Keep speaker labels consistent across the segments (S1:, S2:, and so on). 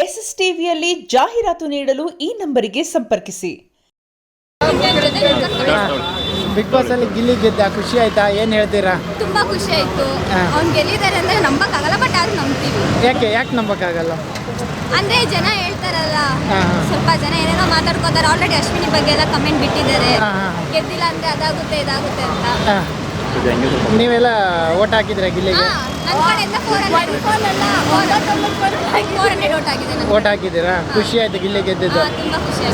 S1: SSTVಯಲ್ಲಿ ಜಾಹೀರಾತು ನೀಡಲು ಈ ನಂಬರಿಗೆ ಸಂಪರ್ಕಿಸಿ.
S2: ಬಿಗ್ ಬಾಸ್ ಅಲ್ಲಿ ಗಿಲ್ಲಿ ಗೆದ್ದ, ಖುಷಿ ಆಯ್ತಾ? ಏನ್ ಹೇಳ್ತೀರಾ?
S3: ತುಂಬಾ ಖುಷಿ ಆಯ್ತು. ಅವ್ನು ಗೆಲ್ಲಿದ್ದಾರೆ ಅಂದ್ರೆ ನಂಬಕ್ಕಾಗಲ್ಲ, ಬಟ್ ಆದ್ರೂ ನಂಬ್ತೀವಿ.
S2: ಯಾಕೆ ನಂಬಕ್ಕಾಗಲ್ಲ
S3: ಅಂದ್ರೆ ಜನ ಹೇಳ್ತಾರಲ್ಲ, ಸ್ವಲ್ಪ ಜನ ಏನೇನೋ ಮಾತಾಡ್ಕೋತಾರೆ. ಆಲ್ರೆಡಿ ಅಶ್ವಿನಿ ಬಗ್ಗೆ ಎಲ್ಲ ಕಮೆಂಟ್ ಬಿಟ್ಟಿದ್ದಾರೆ, ಗೆದ್ದಿಲ್ಲ ಅಂದ್ರೆ ಅದಾಗುತ್ತೆ ಇದಾಗುತ್ತೆ ಅಂತ.
S2: ನೀವೆಲ್ಲ ಓಟ್ ಹಾಕಿದ್ರೆ ಗಿಲ್ಲಿಗೆ? ಓಟ್ ಹಾಕಿದ್ದೀರಾ? ಖುಷಿ ಆಯ್ತು ಗಿಲ್ಲಿ ಗೆದ್ದಿದ್ದು.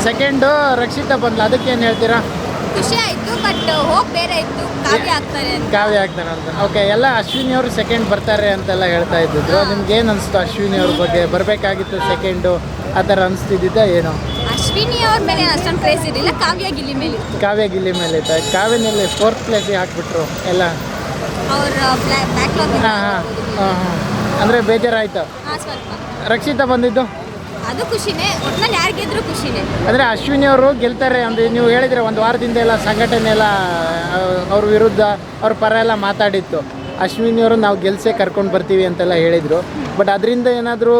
S2: ಸೆಕೆಂಡು ರಕ್ಷಿತಾ ಬಂದ್ಲ, ಅದಕ್ಕೆ ಏನು ಹೇಳ್ತೀರಾ?
S3: ಖುಷಿ ಆಯ್ತು, ಬಟ್ ಹೋಗ್ ಬೇರೆ ಇತ್ತು. ಕಾವ್ಯ ಆಗ್ತಾರೆ
S2: ಅಂತ. ಓಕೆ, ಎಲ್ಲ ಅಶ್ವಿನಿ ಅವರು ಸೆಕೆಂಡ್ ಬರ್ತಾರೆ ಅಂತೆಲ್ಲ ಹೇಳ್ತಾ ಇದ್ದಿದ್ರು. ನಿಮ್ಗೆ ಏನು ಅನಿಸ್ತು ಅಶ್ವಿನಿ ಅವ್ರ ಬಗ್ಗೆ? ಬರಬೇಕಾಗಿತ್ತು ಸೆಕೆಂಡು, ಆ ಥರ ಅನಿಸ್ತಿದ್ದ ಏನು?
S3: ಅಶ್ವಿನಿ ಅವ್ರ ಮೇಲೆ ಅಷ್ಟೊಂದು ಕ್ರೇಜ್ ಇರಲಿಲ್ಲ, ಕಾವ್ಯ ಗಿಲ್ಲಿ ಮೇಲೆ ಇತ್ತು.
S2: ಕಾವ್ಯನಲ್ಲಿ 4th ಪ್ಲೇಸಿಗೆ ಹಾಕ್ಬಿಟ್ರು ಎಲ್ಲ. ಅಂದರೆ ಬೇಜಾರಾಯ್ತು. ರಕ್ಷಿತಾ ಬಂದಿದ್ದು
S3: ಅದು ಖುಷಿನೇ, ಒಟ್ನಲ್ಲಿ ಯಾರು ಗೆದ್ರು ಖುಷಿನೇ.
S2: ಅಂದರೆ ಅಶ್ವಿನಿ ಅವರು ಗೆಲ್ತಾರೆ ಅಂದರೆ ನೀವು ಹೇಳಿದರೆ ಒಂದು ವಾರದಿಂದ ಎಲ್ಲ ಸಂಘಟನೆ ಎಲ್ಲ ಅವ್ರ ವಿರುದ್ಧ ಅವ್ರ ಪರ ಎಲ್ಲ ಮಾತಾಡಿತ್ತು. ಅಶ್ವಿನಿ ಅವರು ನಾವು ಗೆಲ್ಸೇ ಕರ್ಕೊಂಡು ಬರ್ತೀವಿ ಅಂತೆಲ್ಲ ಹೇಳಿದರು. ಬಟ್ ಅದರಿಂದ ಏನಾದರೂ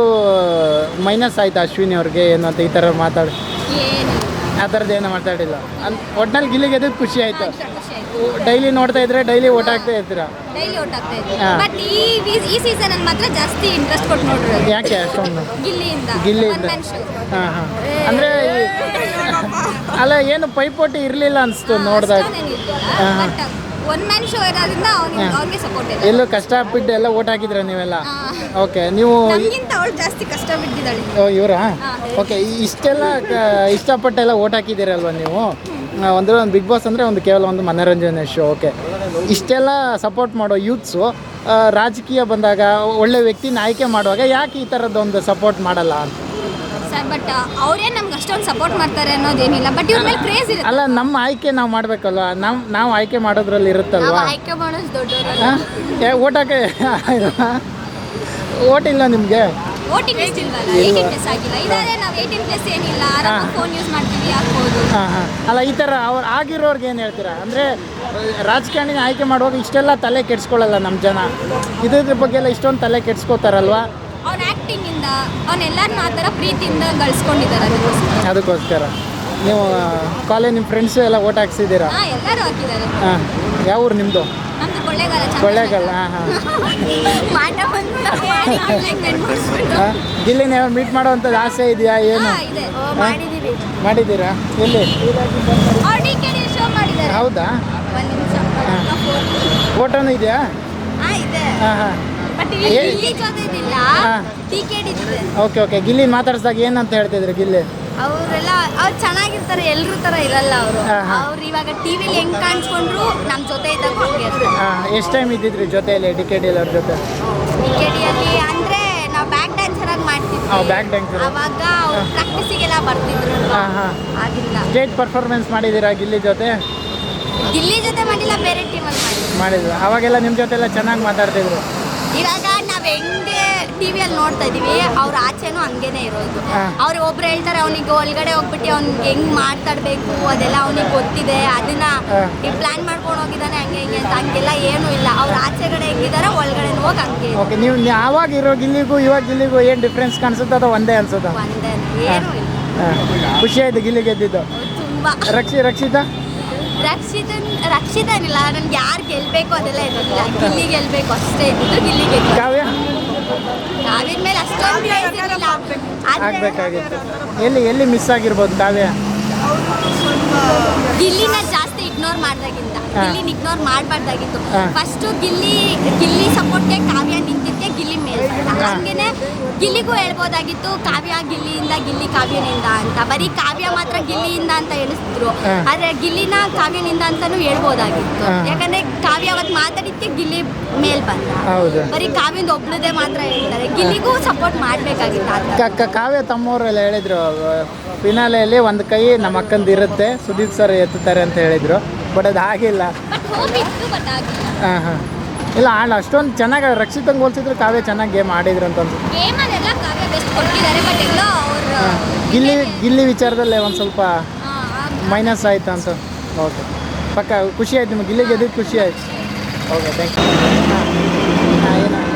S2: ಮೈನಸ್ ಆಯ್ತು ಅಶ್ವಿನಿ ಅವ್ರಿಗೆ ಏನು ಅಂತ ಈ ಥರ ಆ ಥರದ್ದು ಏನೋ ಮಾತಾಡಿಲ್ಲ. ಒಟ್ನಲ್ಲಿ ಗಿಲ್ಲಿ ಗೆದ್ದು ಖುಷಿ ಆಯಿತು. ಡೈಲಿ ನೋಡ್ತಾ ಇದ್ರೆ ಡೈಲಿ ಓಟ್ ಆಗ್ತಾ ಇರ್ತೀರಾ?
S3: ಡೈಲಿ ಓಟ್ ಆಗ್ತಾ ಇದ್ದೀವಿ, ಬಟ್ ಈ ಸೀಸನ್ ಅಲ್ಲಿ ಮಾತ್ರ ಜಾಸ್ತಿ ಇಂಟ್ರೆಸ್ಟ್ ಕೊಟ್ಟು ನೋಡ್ರಿ.
S2: ಯಾಕೆ ಅಷ್ಟೊಂದು?
S3: ಗಿಲ್ಲಿಯಿಂದ.
S2: ಹಾಂ ಅಂದರೆ ಅಲ್ಲ, ಏನು ಪೈಪೋಟಿ ಇರಲಿಲ್ಲ ಅನಿಸ್ತು ನೋಡಿದಾಗ.
S3: ಒನ್ ಮ್ಯಾನ್ ಶೋ ಇರೋದ್ರಿಂದ ಅವ್ರಿಗೆ ಸಪೋರ್ಟ್ ಇದೆ.
S2: ಎಲ್ಲೋ ಕಷ್ಟಪಟ್ಟು ಎಲ್ಲ ಓಟ್ ಹಾಕಿದ್ರೆ ನೀವೆಲ್ಲ? ಓಕೆ, ನೀವು
S3: ನಮಗಿಂತ ಅವಳು ಜಾಸ್ತಿ ಕಷ್ಟ ಬಿಟ್ಟಿದ್ದಾಳೆ.
S2: ಇವರಾ? ಓಕೆ, ಇಷ್ಟೆಲ್ಲ ಇಷ್ಟಪಟ್ಟೆಲ್ಲ ಓಟ್ ಹಾಕಿದ್ದೀರಲ್ವ ನೀವು? ಒಂದು ಬಿಗ್ ಬಾಸ್ ಅಂದರೆ ಕೇವಲ ಒಂದು ಮನೋರಂಜನೆ ಶೋ. ಓಕೆ, ಇಷ್ಟೆಲ್ಲ ಸಪೋರ್ಟ್ ಮಾಡೋ ಯೂತ್ಸು ರಾಜಕೀಯ ಬಂದಾಗ ಒಳ್ಳೆ ವ್ಯಕ್ತಿನ ಆಯ್ಕೆ ಮಾಡುವಾಗ ಯಾಕೆ ಈ ಥರದ್ದೊಂದು ಸಪೋರ್ಟ್ ಮಾಡಲ್ಲ ಅಂತ?
S3: ಸರ್, ಬಟ್ ಅವರೇ ನಮ್ಗೆ ಅಷ್ಟೊಂದು ಸಪೋರ್ಟ್ ಮಾಡ್ತಾರೆ ಅನ್ನೋದೇನಿಲ್ಲ, ಬಟ್ ಇವ್ರ ಮೇಲೆ ಕ್ರೇಜ್ ಇರುತ್ತೆ.
S2: ಅಲ್ಲ, ನಮ್ಮ ಆಯ್ಕೆ ನಾವು ಮಾಡಬೇಕಲ್ವ? ನಾವು ಆಯ್ಕೆ ಮಾಡೋದ್ರಲ್ಲಿ ಇರುತ್ತಲ್ವ?
S3: ಆಯ್ಕೆ ಮಾಡೋದು ದೊಡ್ಡವರು.
S2: ಓಟ್ ಹಾಕಿ ಓಟ್ ಇಲ್ಲ ನಿಮಗೆ?
S3: ವೋಟಿಂಗ್ ಲಿಸ್ಟ್ ಇಲ್ವಲ್ಲ, 18+ ಆಗಿಲ್ಲ. ಇದಾದ್ರೆ ನಾವು 18+ ಏನಿಲ್ಲ, ಆರಾಮಾಗಿ ಫೋನ್ ಯೂಸ್ ಮಾಡ್ತೀವಿ, ಹಾಕ್ಬೋದು.
S2: ಅಲ್ಲ, ಈ ಥರ ಅವ್ರು ಆಗಿರೋರ್ಗೆ ಏನು ಹೇಳ್ತೀರಾ? ಅಂದರೆ ರಾಜಕಾರಣಿನ ಆಯ್ಕೆ ಮಾಡುವಾಗ ಇಷ್ಟೆಲ್ಲ ತಲೆ ಕೆಡಿಸ್ಕೊಳ್ಳಲ್ಲ ನಮ್ಮ ಜನ, ಇದ್ರ ಬಗ್ಗೆ ಎಲ್ಲ ಇಷ್ಟೊಂದು ತಲೆ ಕೆಡಿಸ್ಕೋತಾರಲ್ವ?
S3: ಅವ್ನ ಆ್ಯಕ್ಟಿಂಗಿಂದ ಅವನ್ನೆಲ್ಲರನ್ನೂ ಆ ಥರ ಪ್ರೀತಿಯಿಂದ ಗಳಿಸ್ಕೊಂಡಿದ್ದಾರೆ.
S2: ಅದಕ್ಕೋಸ್ಕರ ನೀವು ನಿಮ್ಮ ಫ್ರೆಂಡ್ಸು ಎಲ್ಲ ಓಟ್ ಹಾಕ್ಸಿದ್ದೀರಾ?
S3: ಎಲ್ಲರೂ ಹಾಕಿದ್ದಾರೆ.
S2: ಯಾವ ಊರು ನಿಮ್ಮದು?
S3: ನಮ್ದು ಕೊಳ್ಳೇಗಾಲ.
S2: ಗಿಲ್ಲಿನ ಮೀಟ್ ಮಾಡೋವಂಥದ್ದು ಆಸೆ ಇದೆಯಾ? ಏನು ಮಾಡಿದ್ದೀರಾ? ಎಲ್ಲಿ? ಹೌದಾ? ಫೋಟೋನು ಇದೆಯಾ? ಓಕೆ, ಗಿಲ್ಲಿ ಮಾತಾಡ್ಸಿದಾಗ ಏನಂತ ಹೇಳ್ತಿದ್ರು ಗಿಲ್ಲಿ?
S3: ಅವರೆಲ್ಲ ಅವ್ರು ಚೆನ್ನಾಗಿರ್ತಾರೆ, ಎಲ್ರ ಥರ ಇರಲ್ಲ ಅವರು. ಅವ್ರು ಇವಾಗ ಟಿವಿಲಿ ಹೆಂಗ್ ಕಾಣಿಸ್ಕೊಂಡ್ರು ನಮ್ಮ ಜೊತೆ ಇದ್ದಾಗ
S2: ಎಷ್ಟು ಟೈಮ್ ಇದ್ದಿದ್ರಿ ಜೊತೆಯಲ್ಲಿ DKD ಅವ್ರ ಜೊತೆ?
S3: DKDಯಲ್ಲಿ ಅಂದರೆ ನಾವು ಬ್ಯಾಕ್ ಡ್ಯಾನ್ಸರ್ ಆಗಿ ಮಾಡ್ತಿದ್ವಿ.
S2: ಬ್ಯಾಕ್ ಡ್ಯಾನ್ಸರ್
S3: ಅವಾಗ ಅವ್ರು ಪ್ರಾಕ್ಟೀಸಿಗೆಲ್ಲ ಬರ್ತಿದ್ರು. ಆಗಿಲ್ಲ.
S2: ಸ್ಟೇಜ್ ಪರ್ಫಾರ್ಮೆನ್ಸ್ ಮಾಡಿದ್ದೀರಾ ಗಿಲ್ಲಿ ಜೊತೆ?
S3: ಗಿಲ್ಲಿ ಜೊತೆ ಮಾಡಿಲ್ಲ, ಬೇರೆ ಟೀಮಲ್ಲಿ
S2: ಮಾಡಿದ್ರು. ಅವಾಗೆಲ್ಲ ನಿಮ್ಮ ಜೊತೆ ಎಲ್ಲ ಚೆನ್ನಾಗಿ ಮಾತಾಡ್ತಿದ್ರು.
S3: ಇವಾಗ ನಾವು ಹೆಂಗೆ ಟಿವಿಯಲ್ಲಿ ನೋಡ್ತಾ ಇದೀವಿ, ಅವ್ರ ಆಚೆನೂ ಹಂಗೇನೆ ಇರೋದು. ಅವ್ರು ಒಬ್ರು ಹೇಳ್ತಾರೆ ಅವನಿಗೆ ಒಳಗಡೆ ಹೋಗ್ಬಿಟ್ಟು ಅವ್ನಿಗೆ ಹೆಂಗ್ ಮಾತಾಡ್ಬೇಕು ಅದೆಲ್ಲ ಅವನಿಗೆ ಗೊತ್ತಿದೆ, ಅದನ್ನ ಪ್ಲಾನ್ ಮಾಡ್ಕೊಂಡು ಹೋಗಿದ್ದಾನೆ ಹಂಗೆ ಹಿಂಗೆ ಅಂತ. ಹಂಗೆಲ್ಲ ಏನೂ ಇಲ್ಲ, ಅವ್ರ ಆಚೆಗಡೆ ಹೆಂಗಿದಾರೆ ಒಳಗಡೆ ಹೋಗಿ ಹಂಗೆ.
S2: ಓಕೆ, ನೀವು ಆವಾಗ ಇರೋ ಗಿಲ್ಲಿಗೂ ಇವಾಗ ಗಿಲ್ಲಿಗೂ ಏನು ಡಿಫ್ರೆನ್ಸ್ ಕಾಣಿಸುತ್ತೆ? ಅದು ಒಂದೇ ಅನ್ಸುತ್ತೆ?
S3: ಒಂದೇ, ಏನೂ ಇಲ್ಲ.
S2: ಖುಷಿ ಆಯ್ತು ಗಿಲ್ಲಿ ಗೆದ್ದಿದ್ದು
S3: ತುಂಬಾ. ರಕ್ಷಿತಾ ಏನಿಲ್ಲ, ನನ್ಗೆ ಯಾರು ಗೆಲ್ಬೇಕು ಅದೆಲ್ಲ ಇರೋದಿಲ್ಲ, ಗಿಲ್ಲಿ ಗೆಲ್ಬೇಕು ಅಷ್ಟೇ ಇದ್ದಿದ್ದು. ಗಿಲ್ಲಿ ಗೆದ್ದು ಕಾವ್ಯದ ಮೇಲೆ ಅಷ್ಟೊಂದು
S2: ಆಗ್ಬೇಕಾಗಿತ್ತು. ಎಲ್ಲಿ ಮಿಸ್ ಆಗಿರ್ಬೋದು ಕಾವ್ಯ?
S3: ಗಿಲ್ಲಿನ ಜಾಸ್ತಿ ಇಗ್ನೋರ್ ಮಾಡ್ದಾಗಿಂತ ಗಿಲ್ಲಿನ ಇಗ್ನೋರ್ ಮಾಡಬಾರ್ದಾಗಿತ್ತು. ಫಸ್ಟು ಗಿಲ್ಲಿ ಸಪೋರ್ಟ್ಗೆ ಕಾವ್ಯ ನಿಂತಿದ್ದೆ ಗಿಲ್ಲಿ ಮೇಲೆ. ಹಂಗೇನೆ ಗಿಲ್ಲಿಗೂ ಹೇಳ್ಬೋದಾಗಿತ್ತು ಕಾವ್ಯ ಗಿಲ್ಲಿಯಿಂದ, ಗಿಲ್ಲಿ ಕಾವ್ಯನಿಂದ ಅಂತ. ಬರೀ ಕಾವ್ಯ ಮಾತ್ರ ಗಿಲ್ಲಿಯಿಂದ ಅಂತ ಹೇಳಿಸಿದ್ರು, ಆದ್ರೆ ಗಿಲ್ಲಿನ ಕಾವ್ಯನಿಂದ ಅಂತಾನು ಹೇಳ್ಬೋದಾಗಿತ್ತು. ಯಾಕಂದ್ರೆ ಕಾವ್ಯ ಅವತ್ತು ಮಾತಾಡಿದ್ಕೆ ಗಿಲ್ಲಿ ಮೇಲ್ ಬಂದ, ಬರೀ ಕಾವ್ಯದ ಒಬ್ಳದೇ ಮಾತ್ರ ಹೇಳ್ತಾರೆ. ಗಿಲ್ಲಿಗೂ ಸಪೋರ್ಟ್ ಮಾಡ್ಬೇಕಾಗಿತ್ತು.
S2: ಕಾವ್ಯ ತಮ್ಮವರೆಲ್ಲ ಹೇಳಿದ್ರು ಫಿನಾಲೆಯಲ್ಲಿ ಒಂದು ಕೈ ನಮ್ಮ ಅಕ್ಕಂದು ಇರುತ್ತೆ, ಸುದೀಪ್ ಸರ್ ಎತ್ತುತ್ತಾರೆ ಅಂತ ಹೇಳಿದ್ರು. ಬಟ್ ಅದು ಆಗಿಲ್ಲ. ಇಲ್ಲ, ಅಷ್ಟೊಂದು ಚೆನ್ನಾಗಿ ರಕ್ಷಿತಂಗೆ ಹೋಲಿಸಿದ್ರು ಕಾವ್ಯ ಚೆನ್ನಾಗಿ ಗೇಮ್ ಆಡಿದ್ರು ಅಂತ ಅನ್ಸುತ್ತೆ. ಗಿಲ್ಲಿ ವಿಚಾರದಲ್ಲೇ ಒಂದು ಸ್ವಲ್ಪ ಮೈನಸ್ ಆಯ್ತು ಅಂತ. ಓಕೆ, ಪಕ್ಕ ಖುಷಿ ಆಯ್ತು ನಿಮಗೆ ಗಿಲ್ಲಿ ಗೆದ್ದು ಖುಷಿ ಆಯ್ತು. Okay, thank you.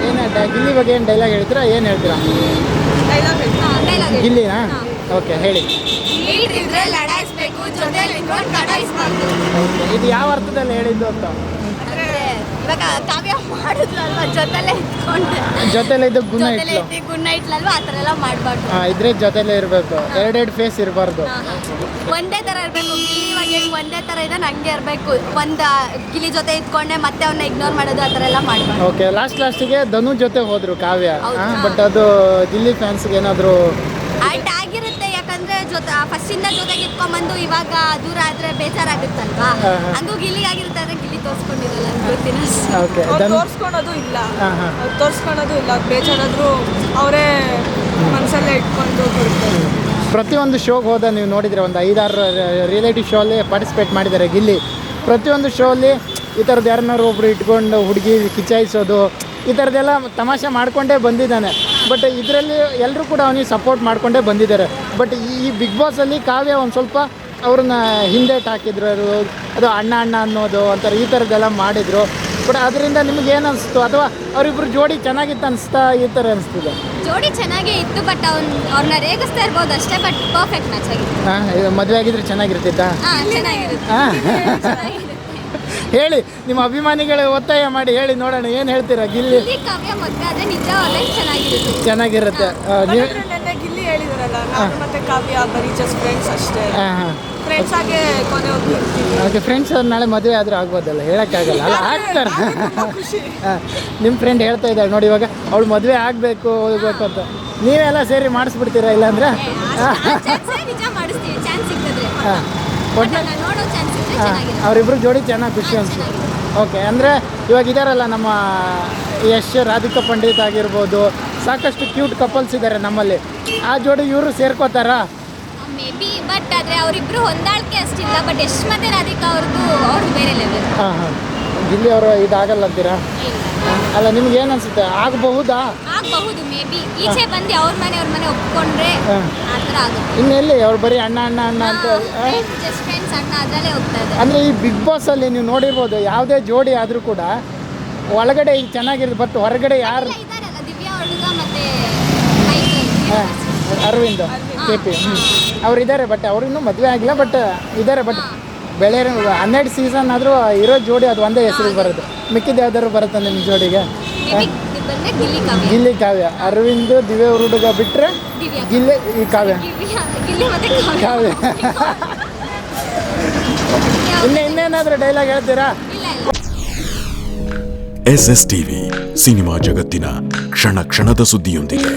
S2: ಏನು ಗಿಲ್ಲಿ ಬಗ್ಗೆ ಏನು ಡೈಲಾಗ್ ಹೇಳ್ತೀರಾ? ಏನು ಹೇಳ್ತೀರಾ? ಗಿಲ್ಲಿನಾ? ಓಕೆ, ಹೇಳಿ.
S3: ಲೀಡ್ ಇದ್ರೆ ಲಡಾಯಿಸ್ಬೇಕು, ಜೊತೆಲಿ ಇಟ್ಕೊಂಡು ಕಡಾಯಿಸ್ಬಾರ್ದು.
S2: ಇದು ಯಾವ ಅರ್ಥದಲ್ಲಿ ಹೇಳಿದ್ದು ಅಂತ?
S3: ಅಂದ್ರೆ ಇವಾಗ ಕಾವ್ಯ ಮಾಡಿದ್ಲಲ್ವಾ, ಜೊತೆಲೆ
S2: ಜೊತೆಲಿದ್ದು ಗುಣ ಇಟ್ಲು.
S3: ಗುಣ ಇಟ್ಲಲ್ವಾ, ಆ ಥರ ಎಲ್ಲ ಮಾಡಬಾರ್ದು.
S2: ಇದ್ರೆ ಜೊತೆಲೇ ಇರಬೇಕು, ಎರಡೆರಡು ಫೇಸ್ ಇರಬಾರ್ದು.
S3: ಒಂದೇ ಥರ ಇರಬೇಕು. ಗಿಲ್ಲಿ ಇವಾಗ ಹೆಂಗೆ ಒಂದೇ ಥರ ಇದೆ, ಹಂಗೆ ಇರಬೇಕು. ಒಂದು ಗಿಲ್ಲಿ ಜೊತೆ ಇಟ್ಕೊಂಡೆ ಮತ್ತೆ ಅವನ್ನ ಇಗ್ನೋರ್ ಮಾಡೋದು, ಆ ಥರ ಎಲ್ಲ ಮಾಡಬಾರ್ದು.
S2: ಓಕೆ, ಲಾಸ್ಟಿಗೆ ಧನು ಜೊತೆ ಹೋದ್ರು ಕಾವ್ಯ.
S3: ಹೌದಾ?
S2: ಬಟ್ ಅದು ಗಿಲ್ಲಿ ಫ್ಯಾನ್ಸ್ಗೆ ಏನಾದರೂ
S3: ಆರ್ಟ್ ಆಗಿರುತ್ತೆ, ಯಾಕಂದ್ರೆ ಫಸ್ಟಿಂದ ಜೊತೆಗೆ ಇಟ್ಕೊಂಡ್ಬಂದು ಇವಾಗ ದೂರ ಆದ್ರೆ ಬೇಜಾರಾಗುತ್ತಲ್ವಾ. ಹಂಗೂ ಗಿಲ್ಲಿ ಆಗಿರುತ್ತೆ, ಆದ್ರೆ ಗಿಲ್ಲಿ ತೋರಿಸ್ಕೊಂಡಿರಲ್ಲ ಗೊತ್ತಿನ.
S2: ಓಕೆ,
S4: ತೋರಿಸ್ಕೊಳೋದು ಇಲ್ಲ, ತೋರಿಸ್ಕೊಳೋದು ಇಲ್ಲ. ಬೇಜಾರಾದ್ರೂ ಅವರೇ ಮನಸ್ಸಲ್ಲೇ ಇಟ್ಕೊಂಡು ಕೊಡ್ತಾರೆ.
S2: ಪ್ರತಿಯೊಂದು ಶೋಗೆ ಹೋದ ನೀವು ನೋಡಿದರೆ ಒಂದು 5-6 ರಿಯಾಲಿಟಿ ಶೋ ಅಲ್ಲಿ ಪಾರ್ಟಿಸಿಪೇಟ್ ಮಾಡಿದ್ದಾರೆ ಗಿಲ್ಲಿ. ಪ್ರತಿಯೊಂದು ಶೋ ಅಲ್ಲಿ ಈ ಥರದ್ದು ಯಾರನ್ನಾರು ಒಬ್ರು ಇಟ್ಕೊಂಡು ಹುಡುಗಿ ಕಿಚಾಯಿಸೋದು, ಈ ಥರದ್ದೆಲ್ಲ ತಮಾಷೆ ಮಾಡಿಕೊಂಡೇ ಬಂದಿದ್ದಾನೆ. ಬಟ್ ಇದರಲ್ಲಿ ಎಲ್ಲರೂ ಕೂಡ ಅವನಿಗೆ ಸಪೋರ್ಟ್ ಮಾಡಿಕೊಂಡೇ ಬಂದಿದ್ದಾರೆ. ಬಟ್ ಈ ಬಿಗ್ ಬಾಸಲ್ಲಿ ಕಾವ್ಯ ಒಂದು ಸ್ವಲ್ಪ ಅವ್ರನ್ನ ಹಿಂದೇಟ್ ಹಾಕಿದ್ರು, ಅದು ಅಣ್ಣ ಅನ್ನೋದು ಅಂತಾರೆ, ಈ ಥರದ್ದೆಲ್ಲ ಮಾಡಿದರು. ಬಟ್ ಅದರಿಂದ ನಿಮ್ಗೆ ಏನು ಅನಿಸ್ತು, ಅಥವಾ ಅವರಿಬ್ಬರು ಜೋಡಿ ಚೆನ್ನಾಗಿತ್ತು ಅನಿಸ್ತಾ, ಈ ಥರ ಅನಿಸ್ತಿದೆ?
S3: ಜೋಡಿ ಚೆನ್ನಾಗೇ ಇತ್ತು, ಬಟ್ ಅವ್ರನ್ನ ರೇಗಿಸ್ತಾ ಇರ್ಬೋದು ಅಷ್ಟೇ. ಬಟ್ ಪರ್ಫೆಕ್ಟ್ ಮ್ಯಾಚ್ ಆಗಿತ್ತು.
S2: ಮದುವೆ ಆಗಿದ್ರೆ ಚೆನ್ನಾಗಿರ್ತಿತ್ತಾ?
S3: ಚೆನ್ನಾಗಿರುತ್ತೆ.
S2: ಹೇಳಿ, ನಿಮ್ಮ ಅಭಿಮಾನಿಗಳು ಒತ್ತಾಯ ಮಾಡಿ ಹೇಳಿ ನೋಡೋಣ, ಏನು ಹೇಳ್ತೀರಾ? ಗಿಲ್ಲಿ
S3: ಕಾವ್ಯ ಮದುವೆ ಆದ್ರೆ ನಿಜ ಒಳ್ಳೆ
S2: ಚೆನ್ನಾಗಿರುತ್ತೆ. ನೀವು
S4: ನೆನ್ನೆ ಗಿಲ್ಲಿ ಹೇಳಿದಾರಲ್ಲ, ನಾನು ಮತ್ತೆ ಕಾವ್ಯ ಬರೀ ಜಸ್ಟ್ ಫ್ರೆಂಡ್ಸ್ ಅಷ್ಟೇ, ಫ್ರೆಂಡ್ಸ್ ಆಗಿ ಕೊನೆವರೆಗೂ ಇರ್ತೀವಿ.
S2: ಓಕೆ, ಫ್ರೆಂಡ್ಸ್ ನಾಳೆ ಮದುವೆ ಆದರೂ ಆಗ್ಬೋದಲ್ಲ, ಹೇಳೋಕ್ಕಾಗಲ್ಲ ಅಲ್ಲ, ಆಗ್ತಾರೆ. ನಿಮ್ಮ ಫ್ರೆಂಡ್ ಹೇಳ್ತಾ ಇದ್ದಾಳೆ ನೋಡಿ, ಇವಾಗ ಅವಳು ಮದುವೆ ಆಗಬೇಕು ಹೋಗ್ಬೇಕು ಅಂತ, ನೀವೆಲ್ಲ ಸೇರಿ ಮಾಡಿಸ್ಬಿಡ್ತೀರಾ? ಇಲ್ಲಾಂದ್ರೆ
S3: ನಿಜ ಮಾಡಿಸ್ತೀವಿ, ಚಾನ್ಸ್ ಸಿಗ್ತದ್ರೆ. ನೋಡೋ ಚಾನ್ಸ್ ಇದ್ರೆ ಚೆನ್ನಾಗಿದೆ.
S2: ಅವರಿಬ್ರು ಜೋಡಿ ಚೆನ್ನಾಗಿ ಖುಷಿ ಅನಿಸ್ತು. ಓಕೆ, ಅಂದರೆ ಇವಾಗ ಇದಾರಲ್ಲ ನಮ್ಮ ಯಶ್ ರಾಧಿಕಾ ಪಂಡಿತ್ ಆಗಿರ್ಬೋದು, ಸಾಕಷ್ಟು ಕ್ಯೂಟ್ ಕಪಲ್ಸ್ ಇದ್ದಾರೆ ನಮ್ಮಲ್ಲಿ. ಆ ಜೋಡಿ ಇವರು ಸೇರ್ಕೋತಾರಾ?
S3: ಮೇ ಬಿ, ಬಟ್ ಆದರೆ ಅವರಿಬ್ರು ಹೊಂದಾಣಿಕೆ ಅಷ್ಟಿಲ್ಲ. ಬಟ್ ಯಶ್ ಮತ್ತೆ ರಾಧಿಕಾ ಅವ್ರದ್ದು ಬೇರೆ ಲೆವೆಲ್.
S2: ಹಾಂ, ಗಿಲ್ಲಿ ಅವರು ಇದಾಗಲ್ಲ ಅಂತೀರಾ? ಅಲ್ಲ, ನಿಮ್ಗೆ ಏನು ಅನಿಸುತ್ತೆ, ಆಗಬಹುದಾ?
S3: ಆಗಬಹುದು, ಮೇ ಬಿ. ಈಚೆ ಬಂದು ಅವ್ರ ಮನೆ ಒಪ್ಕೊಂಡ್ರೆ ಆ ಥರ ಆಗುತ್ತೆ.
S2: ಇನ್ನೆಲ್ಲಿ ಅವ್ರು ಬರೀ ಅಣ್ಣ ಅಂತ
S3: ಜಸ್ಟ್ ಫ್ರೆಂಡ್ಸ್, ಅಣ್ಣ ಅದರಲ್ಲೇ ಹೋಗ್ತಾ ಇದೆ.
S2: ಅಂದರೆ ಈ ಬಿಗ್ ಬಾಸಲ್ಲಿ ನೀವು ನೋಡಿರ್ಬೋದು, ಯಾವುದೇ ಜೋಡಿ ಆದರೂ ಕೂಡ ಒಳಗಡೆ ಈಗ ಚೆನ್ನಾಗಿರೋದು, ಬಟ್ ಹೊರಗಡೆ ಯಾರು
S3: ಇದಾರಲ್ಲ, ದಿವ್ಯಾ ಹುಡುಗ ಮತ್ತೆ
S2: ಅರವಿಂದ್ KP ಅವರಿದ್ದಾರೆ. ಬಟ್ ಅವ್ರಿನ್ನೂ ಮದುವೆ ಆಗಿಲ್ಲ, ಬಟ್ ಇದ್ದಾರೆ. ಬಟ್ ಬೆಳೆ 12 ಸೀಸನ್ ಆದರೂ ಇರೋ ಜೋಡಿ ಅದು ಒಂದೇ ಹೆಸರಿಗೆ ಬರೋದು. ಮಿಕ್ಕಿದ ಯಾವ್ದಾದ್ರು ಬರುತ್ತೆ ನಿಮ್ಮ ಜೋಡಿಗೆ? ಗಿಲ್ಲಿ ಕಾವ್ಯ, ಅರವಿಂದ್ ದಿವ್ಯ ಹುಡುಗ ಬಿಟ್ಟರೆ ಗಿಲ್ಲಿ ಈ ಕಾವ್ಯ. ಕಾವ್ಯ ಇನ್ನೇನಾದರೂ ಡೈಲಾಗ್ ಹೇಳ್ತೀರಾ?
S5: SSTV ಸಿನಿಮಾ ಜಗತ್ತಿನ ಕ್ಷಣ ಕ್ಷಣದ ಸುದ್ದಿಯೊಂದಿಗೆ.